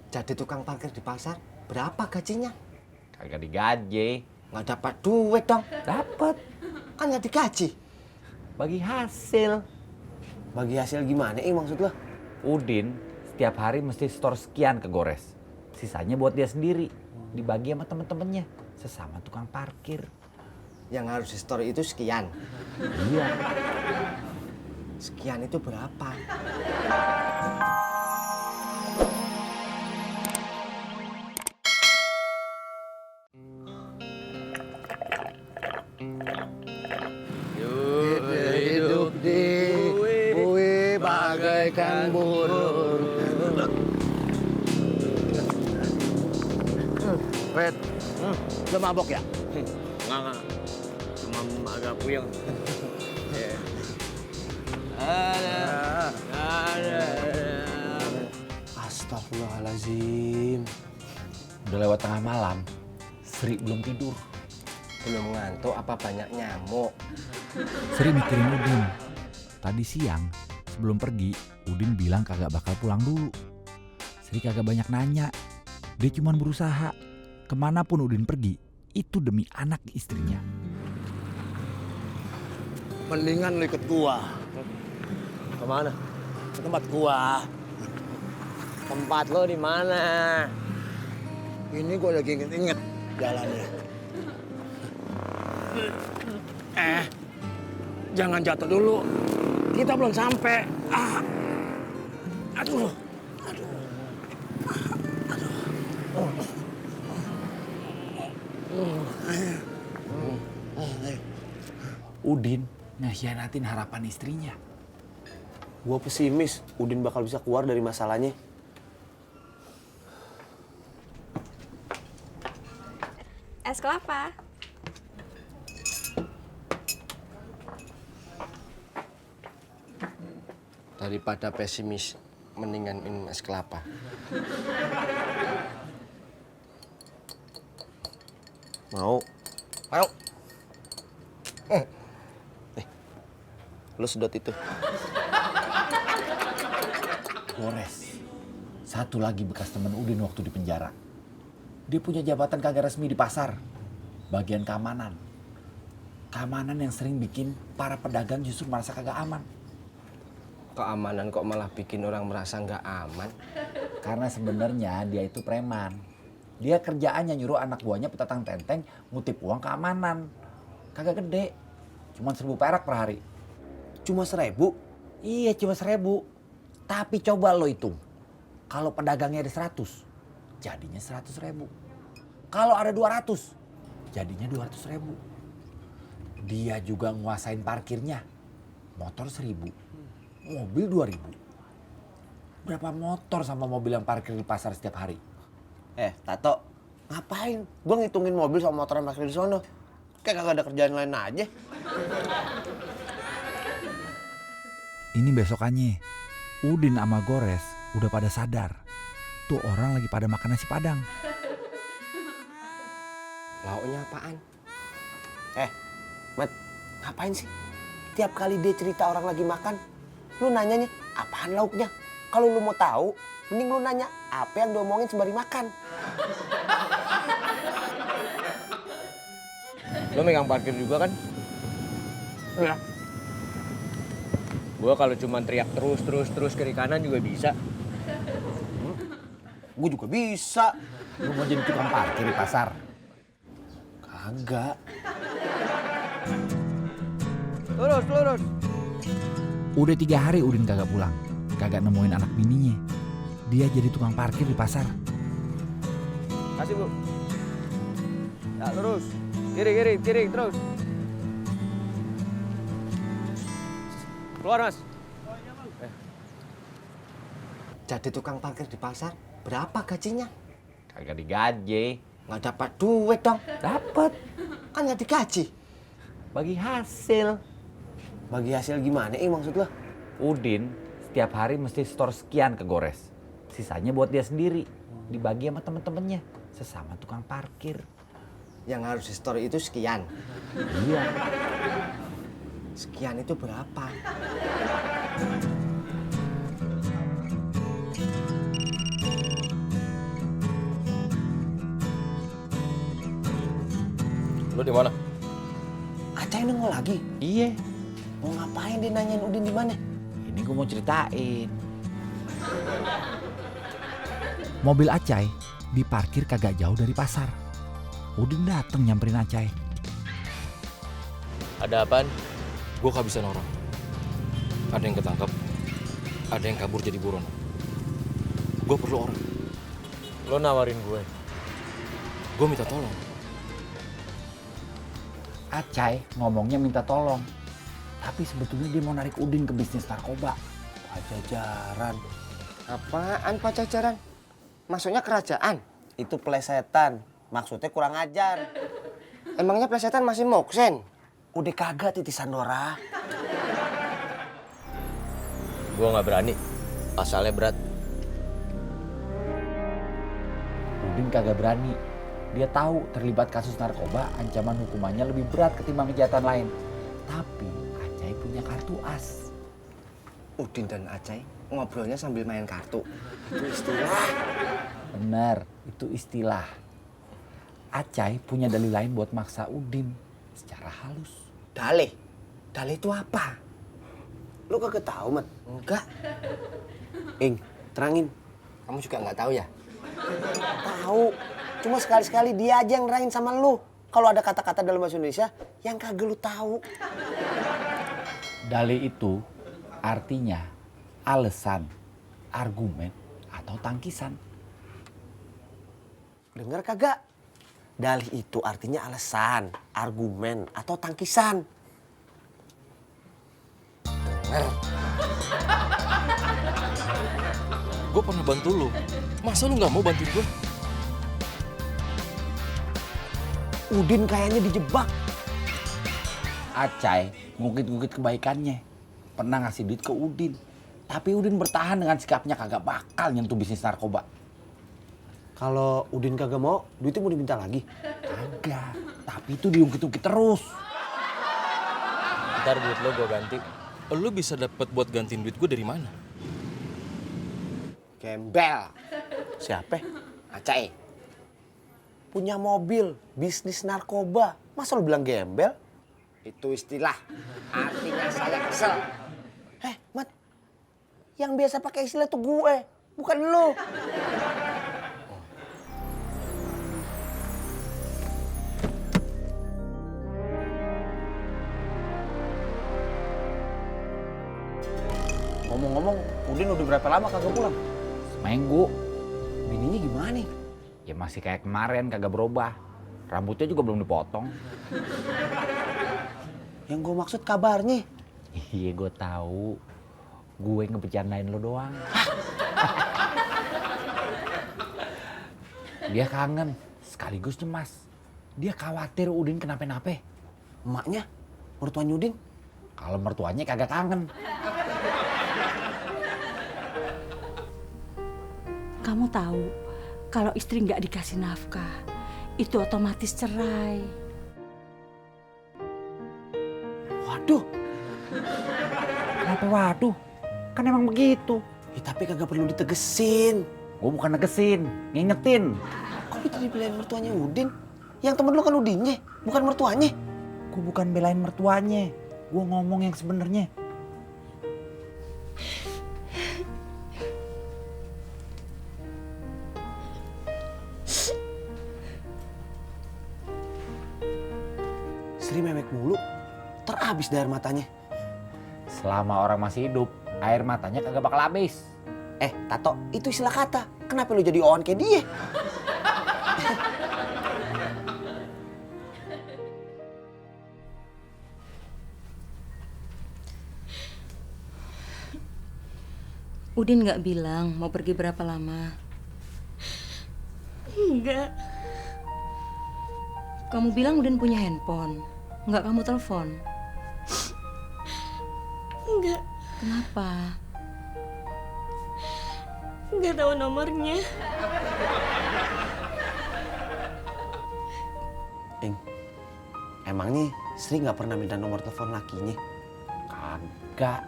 Jadi tukang parkir di pasar, berapa gajinya? Kagak digaji. Nggak dapat duit dong. Dapet. Kan nggak digaji. Bagi hasil. Bagi hasil gimana maksud lo? Udin setiap hari mesti store sekian ke Gores. Sisanya buat dia sendiri. Dibagi sama temen-temennya. Sesama tukang parkir. Yang harus di store itu sekian. Iya. Sekian itu berapa? Hidup di bui bagaikan burung. Fred, lo mabok ya? Enggak. Cuma agak puyeng. Astagfirullahaladzim. Udah lewat tengah malam. Sri belum tidur. Belum ngantuk apa banyak nyamuk? Sri mikirin Udin. Tadi siang sebelum pergi, Udin bilang kagak bakal pulang dulu. Sri kagak banyak nanya. Dia cuma berusaha. Kemanapun Udin pergi, itu demi anak istrinya. Mendingan lo ikut gua. Kemana? Ke tempat gua. Tempat lo di mana? Ini gua lagi inget-inget jalannya. Jangan jatuh dulu. Kita belum sampai. Aduh. Udin ngehianatin harapan istrinya. Gua pesimis Udin bakal bisa keluar dari masalahnya. Es kelapa. Daripada pesimis, mendingan minum es kelapa. Mau? Ayo. Lu sedot itu. Gores. Satu lagi bekas teman Udin waktu di penjara. Dia punya jabatan kagak resmi di pasar. Bagian keamanan. Keamanan yang sering bikin para pedagang justru merasa kagak aman. Keamanan kok malah bikin orang merasa nggak aman? Karena sebenarnya dia itu preman. Dia kerjaannya nyuruh anak buahnya petatang tenteng ngutip uang keamanan. Kagak gede. Cuma 1.000 perak per hari. Cuma 1.000? Iya cuma 1.000. Tapi coba lo hitung. Kalau pedagangnya ada 100, jadinya 100.000. Kalau ada 200, jadinya 200.000. Dia juga nguasain parkirnya. Motor 1.000, mobil 2.000. Berapa motor sama mobil yang parkir di pasar setiap hari? Tato, ngapain? Gua ngitungin mobil sama motor yang parkir di sono. Kayak kagak ada kerjaan lain aja. Ini besokannya, Udin sama Gores udah pada sadar. Tuh orang lagi pada makan nasi Padang. Lauknya apaan? Mat, ngapain sih? Tiap kali dia cerita orang lagi makan, lu nanyanya apaan lauknya? Kalau lu mau tahu, mending lu nanya apa yang diomongin sembari makan. Lo megang parkir juga kan? Iya. Gua kalau cuma teriak terus kiri kanan juga bisa. Gue juga bisa. Lu mau jadi tukang parkir di pasar? Kagak. Lurus. Udah 3 hari Udin kagak pulang. Kagak nemuin anak bininya. Dia jadi tukang parkir di pasar. Kasih, Bu. Ya, lurus. Kiri, terus. Keluar, Mas. Jadi tukang parkir di pasar, berapa gajinya? Kagak digaji. Nggak dapat duit dong. Dapet. Kan nggak digaji. Bagi hasil. Bagi hasil gimana maksud lo? Udin setiap hari mesti store sekian ke Gores. Sisanya buat dia sendiri. Dibagi sama temen-temennya. Sesama tukang parkir. Yang harus di store itu sekian. Iya. Sekian itu berapa? di mana? Acai nongol lagi. Iya, Mau ngapain dia nanyain Udin di mana? ini gue mau ceritain. Mobil Acai diparkir kagak jauh dari pasar. Udin dateng nyamperin Acai. Ada apaan? Gue kehabisan orang. Ada yang ketangkep, ada yang kabur jadi buron. Gue perlu orang. Lo nawarin gue. Gue minta tolong. Acai ngomongnya minta tolong. Tapi sebetulnya dia mau narik Udin ke bisnis narkoba. Pajajaran. Apaan pacaran? Maksudnya kerajaan? Itu plesetan. Maksudnya kurang ajar. Emangnya plesetan masih moksen? Udah kagak titisan Nora. Gue nggak berani. Pasalnya berat. Udin kagak berani. Dia tahu terlibat kasus narkoba, ancaman hukumannya lebih berat ketimbang kejahatan lain. Tapi Acai punya kartu as. Udin dan Acai ngobrolnya sambil main kartu. Itu istilah. Benar, itu istilah. Acai punya dalih lain buat maksa Udin secara halus. Dalih? Dalih itu apa? Lu kagak tahu, Mat? Enggak. Ing, terangin. Kamu juga nggak tahu ya? Tahu. Cuma sekali-sekali dia aja yang nerangin sama lu. Kalau ada kata-kata dalam bahasa Indonesia yang kagak lu tahu. Dalih itu artinya alasan, argumen, atau tangkisan. Dengar kagak? Dalih itu artinya alasan, argumen, atau tangkisan. Gue pernah bantu lo. Masa lu nggak mau bantuin gue? Udin kayaknya dijebak. Acai ngungkit-ngungkit kebaikannya. Pernah ngasih duit ke Udin. Tapi Udin bertahan dengan sikapnya kagak bakal nyentuh bisnis narkoba. Kalau Udin kagak mau, duitnya mau diminta lagi. Kagak. Tapi itu diungkit-ungkit terus. Ntar duit lo gue ganti. Lu bisa dapat buat gantiin duit gue dari mana? Gembel. Siapa? Acai. Punya mobil, bisnis narkoba. Masa lu bilang gembel? Itu istilah. Artinya saya kesel. Mat. Yang biasa pakai istilah tuh gue, bukan lu. Ngomong-ngomong, Udin udah berapa lama kagak pulang? Seminggu. Bininya gimana nih? Ya masih kayak kemarin, kagak berubah. Rambutnya juga belum dipotong. Yang gue maksud kabarnya. Iya, gue tahu. Gue ngebercandain lo doang. Dia kangen, sekaligus cemas. Dia khawatir Udin kenapa-napa. Emaknya, mertuanya Udin. Kalau mertuanya kagak kangen. Kamu tahu, kalau istri nggak dikasih nafkah, itu otomatis cerai. Waduh, Kenapa waduh? Kan emang begitu. tapi kagak perlu ditegesin. Gue bukan negesin, ngingetin. Kok kita dibelain mertuanya Udin? Yang temen lu kan Udinnya, bukan mertuanya. Gue bukan belain mertuanya. Gue ngomong yang sebenarnya. Sri mewek mulu, terabis dari air matanya. Selama orang masih hidup, air matanya kagak bakal habis. Tato, itu istilah kata. Kenapa lu jadi oan kayak dia? Udin nggak bilang mau pergi berapa lama. Enggak. Kamu bilang Udin punya handphone, nggak kamu telepon. Enggak. Kenapa? Enggak tahu nomornya. Emangnya Sri nggak pernah minta nomor telepon lakinya? Kagak.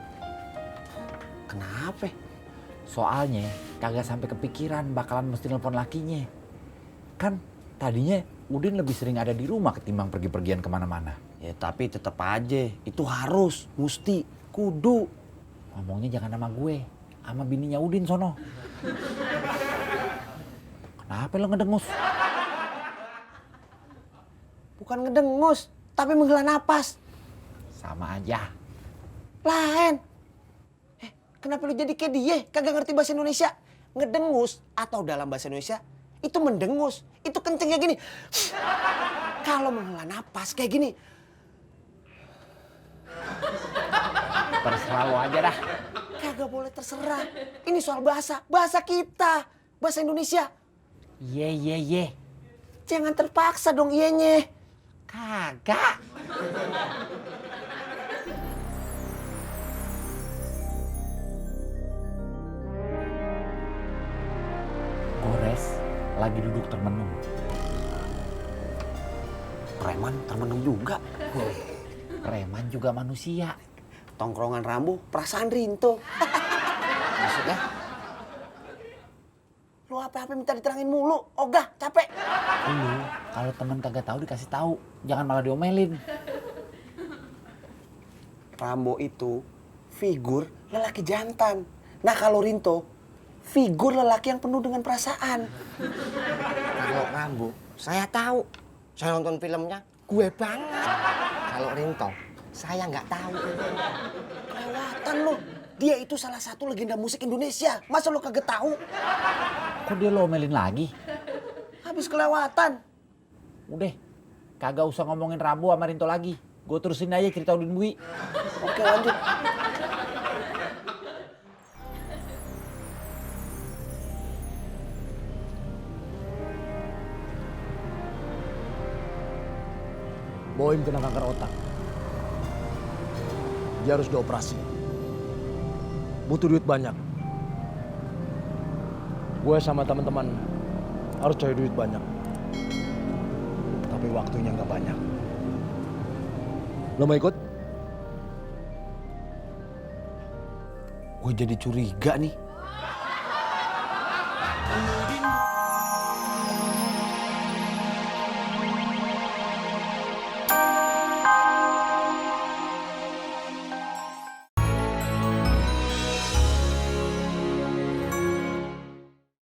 Kenapa? Soalnya kagak sampai kepikiran bakalan mesti nelpon lakinya. Kan tadinya Udin lebih sering ada di rumah ketimbang pergi-pergian kemana-mana. Ya tapi tetap aja, itu harus, mesti, kudu. Ngomongnya jangan sama gue, sama bininya Udin sono. Kenapa lo ngedengus? Bukan ngedengus, tapi menghela napas. Sama aja. Lain. Kenapa lu jadi kayak dia? Kagak ngerti bahasa Indonesia. Ngedengus atau dalam bahasa Indonesia itu mendengus. Itu kenceng kayak gini. Kalau menghela napas kayak gini. Terserah lo aja dah. Kagak boleh terserah. Ini soal bahasa. Bahasa kita. Bahasa Indonesia. Ye. Jangan terpaksa dong iyenya. Kagak. Gores lagi duduk termenung. Preman termenung juga. Preman juga manusia. Tongkrongan Rambo, perasaan Rinto. Maksudnya? Lu apa-apa minta diterangin mulu. Ogah, capek. Lu kalau temen kagak tahu dikasih tahu, jangan malah diomelin. Rambo itu figur lelaki jantan. Nah kalau Rinto, figur lelaki yang penuh dengan perasaan. Kalau Rambo, saya tahu. Saya nonton filmnya, gue banget. Kalau Rinto, saya nggak tahu. Kelewatan lo. Dia itu salah satu legenda musik Indonesia. Masa lo kagak tahu? Kok dia lo omelin lagi? Habis kelewatan. Udah, kagak usah ngomongin Rambo sama Rinto lagi. Gue terusin aja cerita Udin Bui. Oke lanjut. Boim kena kanker otak. Dia harus dioperasi. Butuh duit banyak. Gue sama teman-teman harus cari duit banyak. Tapi waktunya nggak banyak. Lo mau ikut? Gue jadi curiga nih.